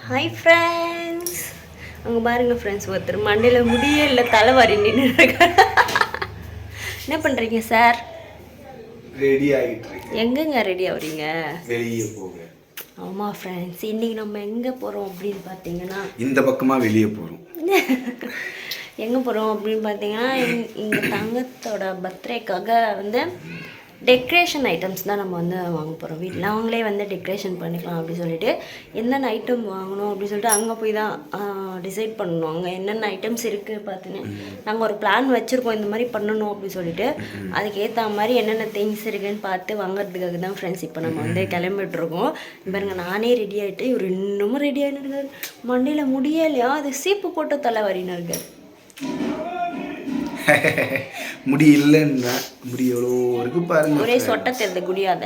Hi friends, அங்கே பாருங்க friends, ஒருத்தர் மண்டையில் முடியே இல்லை, தலைவாரி நின்று என்ன பண்ணுறீங்க சார்? ரெடி ஆகிட்டு எங்கெங்க ரெடி ஆகுறீங்க? வெளியே போக. ஆமாம் ஃப்ரெண்ட்ஸ், இன்றைக்கி நம்ம எங்கே போகிறோம் அப்படின்னு பார்த்தீங்கன்னா, இந்த பக்கமாக வெளியே போகிறோம். எங்கே போகிறோம் அப்படின்னு பார்த்தீங்கன்னா, எங்கள் தங்கத்தோட பர்த்டேக்காக வந்து டெக்கரேஷன் ஐட்டம்ஸ் தான் நம்ம வந்து வாங்க போகிறோம். வீட்டில் அவங்களே வந்து டெக்கரேஷன் பண்ணிக்கலாம் அப்படின்னு சொல்லிட்டு என்னென்ன ஐட்டம் வாங்கணும் அப்படின்னு சொல்லிட்டு அங்கே போய் தான் டிசைட் பண்ணணும். அங்கே என்னென்ன ஐட்டம்ஸ் இருக்குது பார்த்துன்னு நாங்கள் ஒரு பிளான் வச்சுருக்கோம், இந்த மாதிரி பண்ணணும் அப்படின்னு சொல்லிட்டு. அதுக்கேற்ற மாதிரி என்னென்ன திங்ஸ் இருக்குதுன்னு பார்த்து வாங்குறதுக்காக தான் ஃப்ரெண்ட்ஸ் இப்போ நம்ம வந்து கிளம்பிட்டுருக்கோம். பாருங்க, நானே ரெடி ஆகிட்டு இவர் இன்னமும் ரெடி ஆகின்னு இருக்காரு. மண்டையில் முடியலையா, அது சீப்பு போட்டு தலை வரின்னு இருக்காரு. முடி இல்லைன்னா முடி எவ்வளோ இருக்கு பாருங்க, ஒரே சொட்ட தெரியுது குடியாத.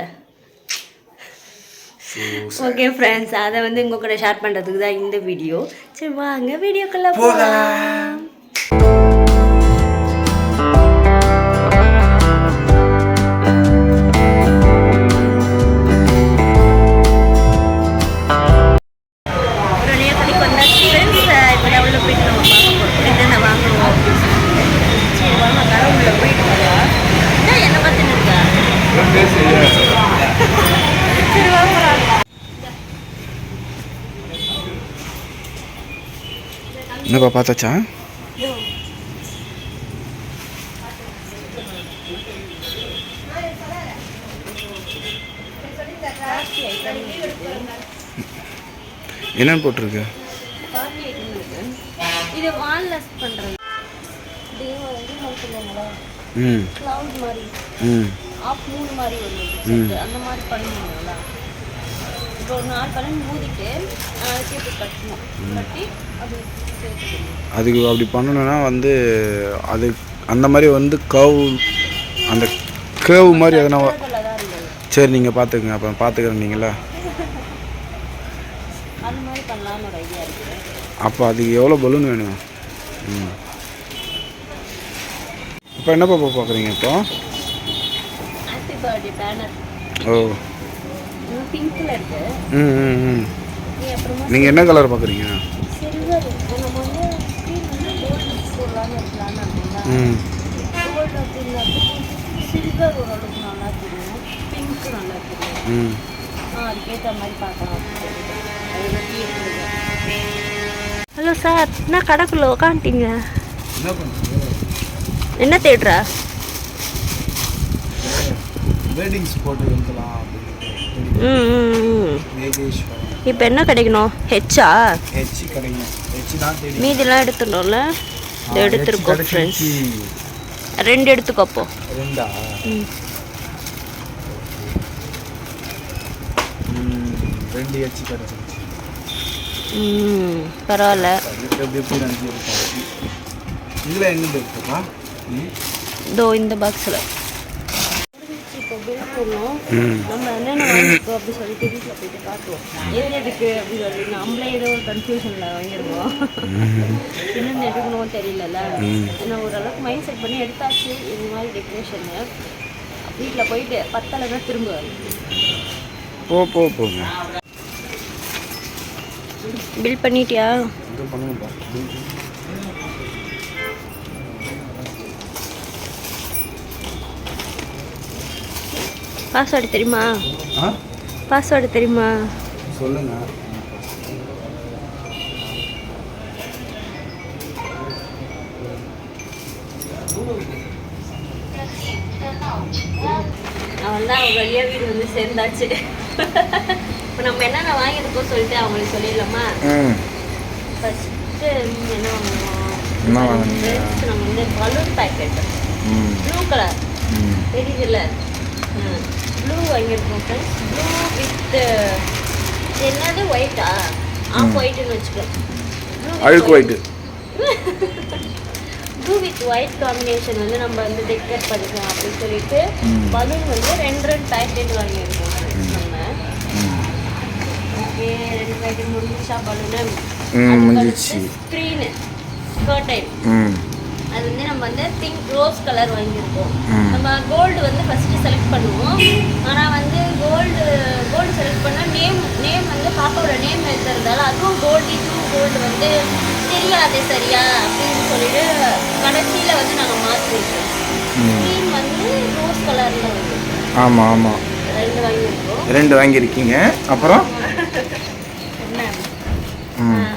ஓகே ஃப்ரெண்ட்ஸ், அதை வந்து உங்க கூட ஷேர் பண்ணுறதுக்கு தான் இந்த வீடியோ. சரி வாங்க வீடியோக்குள்ள போகலாம். என்னப்பா பார்த்தாச்சா? என்னன்னு போட்டிருக்கு? இது வால்னஸ் பண்றது. கிளவுட் மாதிரி ஆஃப் மூணு மாதிரி வருது, அந்த மாதிரி பண்ணுவீங்களா? இப்போ ஒரு 4 பலன் மூடிட்டு சேர்த்து கட்டணும், கட்டி அது அதுக்கு அப்படி பண்ணணும்னா வந்து அது அந்த மாதிரி வந்து கர்வ், அந்த கேர்வ் மாதிரி எதனா. சரி நீங்கள் பார்த்துக்குங்க, அப்போ பார்த்துக்கிறேன். நீங்களா அந்த மாதிரி பண்ணலாம்னு ஒரு ஐடியா இருக்குது. அப்போ அதுக்கு எவ்வளோ பலூன் வேணும்? இப்போ என்ன பாப்பா பார்க்குறீங்க இப்போ? Happy birthday banner. ஓ, பிங்க்ல இருக்கு. நீங்கள் என்ன கலர் பார்க்குறீங்க? சில்வர். நம்ம வந்து ஸ்க்ரீன் வந்து கோல்டு போடலான்னு ஒரு பிளான் அப்படின்னா, கோல்டு அப்படின்னா சில்வர் ஓரளவுக்கு நல்லா தெரியும், பிங்க் நல்லா தெரியும். அதுக்கேற்ற மாதிரி பார்க்கலாம். ஹலோ சார், என்ன கடைக்குள்ள உக்காந்துட்டீங்க? என்ன பண்ணுறீங்க? என்ன தேடுறா? வெட்டிங்ஸ் போட்டு வைக்கலாம். இப்போ என்ன கிடைக்கணும்? ஹெச்சா? ஹெச் கிடைக்கும். ஹெச் தான் தேடி. மீதிலாம் எடுத்துடணும்ல? இது எடுத்துருக்கோம் ஃப்ரெண்ட்ஸ். 2 எடுத்துக்கோ. அப்போ 2ஆ? 2 ஹெச் கிடைச்சிருச்சு. பரவாயில்ல. இதில் எங்கே இருக்குப்பா? இதோ இந்த பாக்ஸில். இப்போ பில் போடணும். நம்ம என்னென்ன வாங்கியிருக்கோம் அப்படி சொல்லிட்டு வீட்டில் போயிட்டு காட்டுவோம். எது எதுக்கு அப்படி சொல்லி நம்மளே ஏதோ ஒரு கன்ஃபியூஷனில் வாங்கியிருக்கோம். என்னென்ன எடுக்கணும் தெரியலல்ல. ஏன்னா ஓரளவுக்கு மைண்ட் செட் பண்ணி எடுத்தாச்சு. இந்த மாதிரி டெக்கரேஷனு வீட்டில் போயிட்டு பத்தலைன்னா திரும்ப போங்க. பில் பண்ணிட்டியா? பாஸ்வேர்டு தெரியுமா? பாஸ்வேர்டு தெரியுமா? சொல்லுங்க. அவன் தான் அவங்க வழியாக வீடு வந்து சேர்ந்தாச்சு. இப்போ நம்ம என்னென்ன வாங்கியிருக்கோம் சொல்லிட்டு அவங்களுக்கு சொல்லிடலாமா? ஃபஸ்ட்டு என்ன வாங்குவோம்? நம்ம வந்து பலூன் பேக்கெட் ப்ளூ கலர் தெரியுதுல்ல, ப்ளூ வாங்கியிருக்கோம் ஃப்ரெண்ட்ஸ். ப்ளூ வித் என்னது ஒயிட்டா? ஆஃப் ஒயிட்டுன்னு வச்சுக்கலாம். அழுக்கு white. Blue with white combination வந்து நம்ம வந்து டெக்கரேட் பண்ணிக்கலாம் அப்படின்னு சொல்லிட்டு பலூன் வந்து 2 பேக்கெட் வாங்கியிருக்கோம் நம்ம. ஓகே, 2 பேக்கெட் முடிஞ்சிச்சா பலூனு? முடிஞ்சிச்சு. ஸ்க்ரீனு கர்டைன் அது வந்து நம்ம வந்து பிங்க் ரோஸ் கலர் வாங்கியிருக்கோம். நம்ம கோல்டு வந்து ஃபஸ்ட்டு செலக்ட் பண்ணுவோம். ஆனால் வந்து கோல்டு செலக்ட் பண்ணால் நேம் வந்து பாப்பாவோட நேம் எழுதுறதால அதுவும் கோல்டு வந்து தெரியாது சரியா அப்படின்னு சொல்லிட்டு கடைசியில் வந்து நாங்கள் மாற்றிருக்கோம். க்ரீம் வந்து ரோஸ் கலரில் வாங்கியிருக்கோம். ஆமாம் 2 வாங்கியிருக்கோம். 2 வாங்கியிருக்கீங்க. அப்புறம் என்ன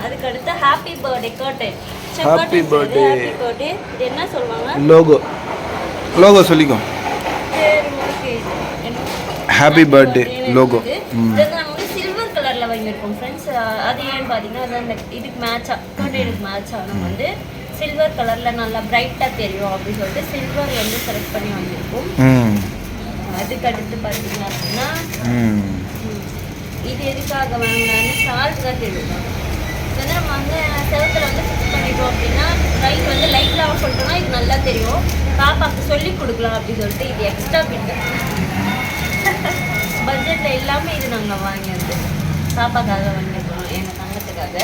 அதுக்கு அடுத்து happy birthday curtain. Happy birthday. Happy birthday இது என்ன சொல்லுவாங்க? லோகோ சொல்லிக்கோ. Happy birthday logo. இது நம்ம சில்வர் கலர்ல வாங்கியிருக்கோம் ஃப்ரெண்ட்ஸ். அது ஏன்னு பார்த்தீங்கன்னா அது அந்த இதுக்கு மேட்சா கர்டனுக்கு மேட்சா நம்ம வந்து சில்வர் கலர்ல நல்லா பிரைட்டா தெரியும் அப்படின்னு சொல்லிட்டு சில்வர் வந்து செலக்ட் பண்ணி வாங்கியிருக்கோம். அதுக்கு அடுத்து பார்த்தீங்க அப்படின்னா இது எதுக்காக வாங்கினான்னு சால்ட் தான் தெரியும். வந்து நம்ம வந்து செவத்தில் வந்து ஃபிக்ஸ் பண்ணிட்டோம் அப்படின்னா லைட் வந்து லைட்டில் ஆஃப் பண்ணிட்டோம்னா இது நல்லா தெரியும். பாப்பாவுக்கு சொல்லி கொடுக்கலாம் அப்படின்னு சொல்லிட்டு இது எக்ஸ்ட்ரா பிட்டு பட்ஜெட்டில் எல்லாமே இது நாங்கள் வாங்கினது பாப்பாக்காக வாங்கியிருக்கோம் எங்கள் தங்கத்துக்காக.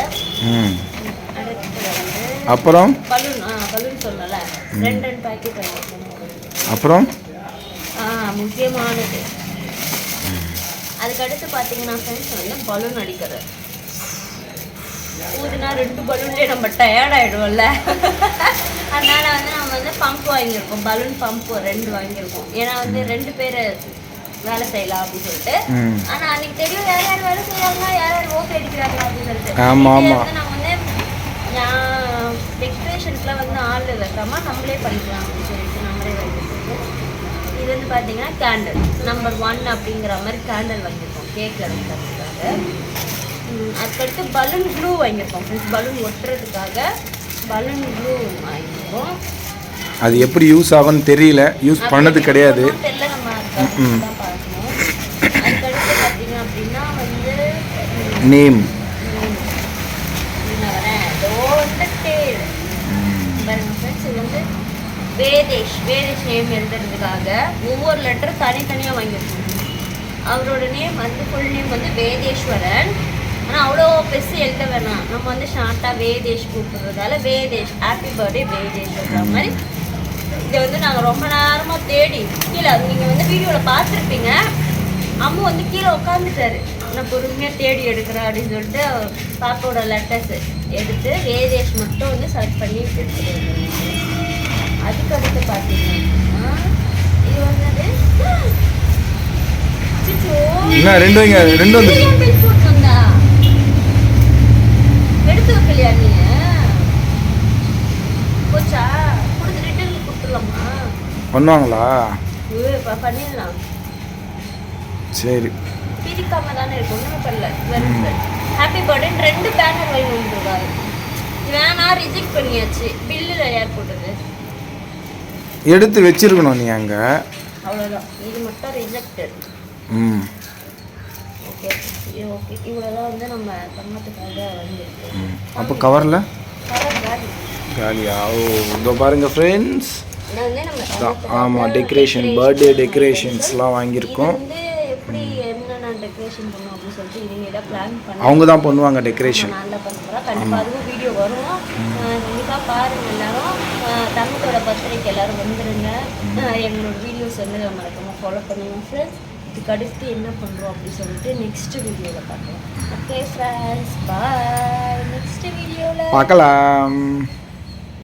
அடுத்து வந்து அப்புறம் பலூன் சொல்லல 2 பேக்கெட் வாங்கியிருக்கோம். அப்புறம் முக்கியமானது அதுக்கடுத்து பார்த்தீங்கன்னா ஃப்ரெண்ட்ஸ் வந்து பலூன் அடிக்கிறது. ஊதுனா 2 பலூன்லேயே நம்ம டயர்ட் ஆகிடுவோம்ல. அதனால வந்து நம்ம வந்து பம்ப் வாங்கியிருக்கோம். பலூன் பம்ப் 2 வாங்கியிருக்கோம். ஏன்னா வந்து 2 பேர் வேலை செய்யலாம் அப்படின்னு சொல்லிட்டு. ஆனால் அன்றைக்கி தெரியும் யார் யார் வேலை செய்யறாங்க யார் யார் ஓப்பி அடிக்கிறாங்க அப்படின்னு சொல்லிட்டு. வந்து நம்ம வந்து டெக்கரேஷன்ஸ்லாம் வந்து ஆள் வைக்காமல் நம்மளே பண்ணிக்கலாம் அப்படின்னு சொல்லிட்டு நம்மளே வாங்கியிருக்கோம். இது வந்து பார்த்தீங்கன்னா கேண்டில் நம்பர் 1 அப்படிங்கிற மாதிரி கேண்டில் வாங்கியிருக்கோம் கேக் எடுக்கிறதுக்காக. அதுக்கடுத்து பலூன் க்ளூ வாங்கியிருக்கோம் ஃப்ரெண்ட்ஸ். பலூன் ஒட்டுறதுக்காக பலூன் க்ளூ வாங்கியிருக்கோம். அது எப்படி யூஸ் ஆகும்னு தெரியல, யூஸ் பண்ணது கிடையாது. தெரியல, நம்ம தான் பார்க்கணும். அதுக்கடுத்து பார்த்தீங்க அப்படின்னா வந்து நேம் ஃப்ரெண்ட்ஸ் இது வந்து வேதேஷ் நேம் எழுதுறதுக்காக ஒவ்வொரு லெட்டரும் தனித்தனியாக வாங்கியிருக்கோம். அவரோட நேம் வந்து ஃபுல் நேம் வந்து வேதேஸ்வரன். ஆனால் அவ்வளோ பெருசு எழுத வேணாம், நம்ம வந்து ஷார்ட்டாக வேதேஷ் கூப்பிட்றதால வேதேஷ் ஹாப்பி பர்த்டே வேதேஷ்ன்ற மாதிரி. இதை வந்து நாங்கள் ரொம்ப நேரமாக தேடி கீழே அது நீங்கள் வந்து வீடியோவில் பார்த்துருப்பீங்க. அம்மா வந்து கீழே உட்காந்துட்டாரு, நான் பொறுமையாக தேடி எடுக்கிறேன் அப்படின்னு சொல்லிட்டு பாப்பாவோட லெட்டர்ஸ் எடுத்து வேதேஷ் மட்டும் வந்து செலக்ட் பண்ணி எடுத்துருக்கேன். அதுக்கு அடுத்து பார்த்தீங்கன்னா இது வந்து எடுத்து வைக்கலையா நீ? போச்சா கொடுத்து ரிட்டர்ன் கொடுத்துடலாமா? பண்ணுவாங்களா? பண்ணிடலாம். சரி பிரிக்காம தானே இருக்கும், ஒன்றுமே பண்ணல. ஹாப்பி பர்த்டே 2 பேனர் வாங்கி வந்துருக்காரு. வேணா ரிஜெக்ட் பண்ணியாச்சு. பில்லில் யார் போட்டது? எடுத்து வச்சிருக்கணும் நீ அங்கே. அவ்வளோதான், இது மட்டும் ரிஜெக்டட். ஓகே ஓகே, இவ்வளோதான் வந்து நம்ம தங்கத்துக்காக வாங்கியிருக்கோம். அப்போ கவரில் கவர் காலியா? ஓ இதோ பாருங்க ஃப்ரெண்ட்ஸ். ஆமாம், டெக்கரேஷன் பர்த்டே டெக்கரேஷன்ஸ்லாம் வாங்கியிருக்கோம். எப்படி என்னென்ன டெக்கரேஷன் பண்ணுவோம் அப்படின்னு சொல்லிட்டு இனிமேல் பிளான் பண்ணி அவங்க தான் பண்ணுவாங்க டெக்கரேஷன். நல்லா பண்ணுறோம். கண்டிப்பாக அதுவும் வீடியோ வரும், கண்டிப்பாக பாருங்கள் எல்லாரும். தங்கத்தோட பர்த்டேக்கு எல்லோரும் வந்துடுங்க. எங்களோட வீடியோஸ் வந்து மறக்காமல் ஃபாலோ பண்ணுவோம் ஃப்ரெண்ட்ஸ். இதுக்கு அடுத்து என்ன பண்ணுறோம் அப்படின்னு சொல்லிட்டு நெக்ஸ்ட் வீடியோவில் பார்க்கலாம். ஓகே ஃப்ரெண்ட்ஸ், பாய். நெக்ஸ்ட் வீடியோவில் பார்க்கலாம்.